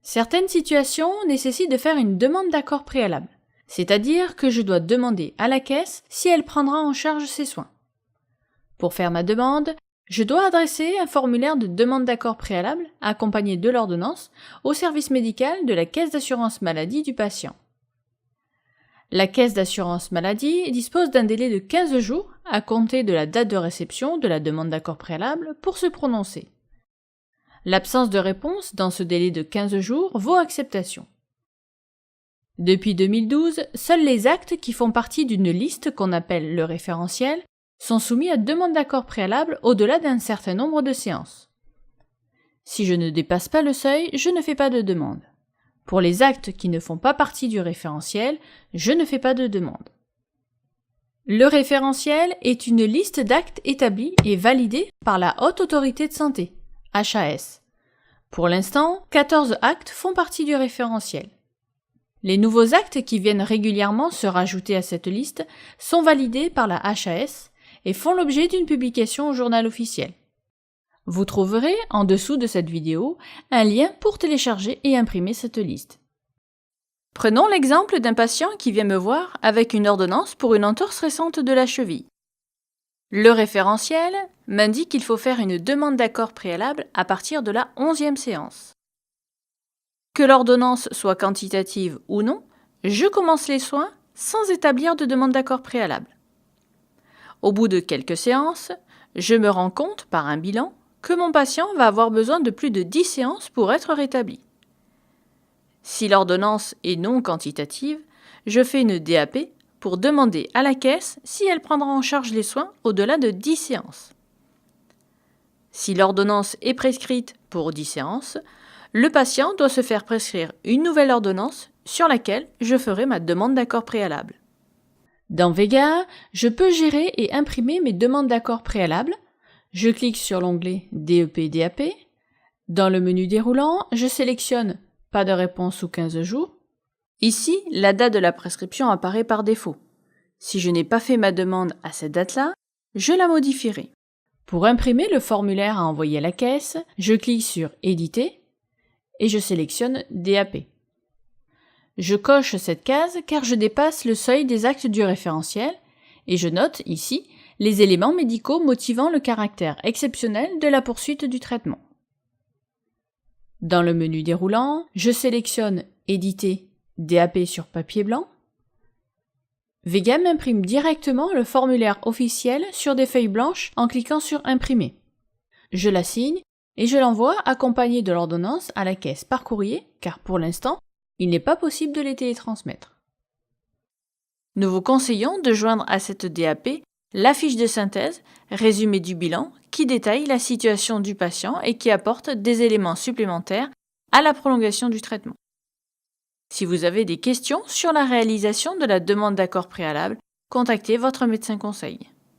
Certaines situations nécessitent de faire une demande d'accord préalable, c'est-à-dire que je dois demander à la caisse si elle prendra en charge ces soins. Pour faire ma demande, je dois adresser un formulaire de demande d'accord préalable, accompagné de l'ordonnance, au service médical de la caisse d'assurance maladie du patient. La caisse d'assurance maladie dispose d'un délai de 15 jours à compter de la date de réception de la demande d'accord préalable pour se prononcer. L'absence de réponse dans ce délai de 15 jours vaut acceptation. Depuis 2012, seuls les actes qui font partie d'une liste qu'on appelle le référentiel sont soumis à demande d'accord préalable au-delà d'un certain nombre de séances. Si je ne dépasse pas le seuil, je ne fais pas de demande. Pour les actes qui ne font pas partie du référentiel, je ne fais pas de demande. Le référentiel est une liste d'actes établis et validés par la Haute Autorité de Santé, HAS. Pour l'instant, 14 actes font partie du référentiel. Les nouveaux actes qui viennent régulièrement se rajouter à cette liste sont validés par la HAS et font l'objet d'une publication au journal officiel. Vous trouverez en dessous de cette vidéo un lien pour télécharger et imprimer cette liste. Prenons l'exemple d'un patient qui vient me voir avec une ordonnance pour une entorse récente de la cheville. Le référentiel m'indique qu'il faut faire une demande d'accord préalable à partir de la 11e séance. Que l'ordonnance soit quantitative ou non, je commence les soins sans établir de demande d'accord préalable. Au bout de quelques séances, je me rends compte par un bilan que mon patient va avoir besoin de plus de 10 séances pour être rétabli. Si l'ordonnance est non quantitative, je fais une DAP pour demander à la caisse si elle prendra en charge les soins au-delà de 10 séances. Si l'ordonnance est prescrite pour 10 séances, le patient doit se faire prescrire une nouvelle ordonnance sur laquelle je ferai ma demande d'accord préalable. Dans Vega, je peux gérer et imprimer mes demandes d'accord préalables. Je clique sur l'onglet DEP-DAP. Dans le menu déroulant, je sélectionne « Pas de réponse sous 15 jours ». Ici, la date de la prescription apparaît par défaut. Si je n'ai pas fait ma demande à cette date-là, je la modifierai. Pour imprimer le formulaire à envoyer à la caisse, je clique sur « Éditer » et je sélectionne « DAP ». Je coche cette case car je dépasse le seuil des actes du référentiel et je note ici les éléments médicaux motivant le caractère exceptionnel de la poursuite du traitement. Dans le menu déroulant, je sélectionne « Éditer » DAP sur papier blanc. Vega m'imprime directement le formulaire officiel sur des feuilles blanches en cliquant sur « Imprimer ». Je la signe et je l'envoie accompagné de l'ordonnance à la caisse par courrier car pour l'instant, il n'est pas possible de les télétransmettre. Nous vous conseillons de joindre à cette DAP la fiche de synthèse, résumé du bilan, qui détaille la situation du patient et qui apporte des éléments supplémentaires à la prolongation du traitement. Si vous avez des questions sur la réalisation de la demande d'accord préalable, contactez votre médecin conseil.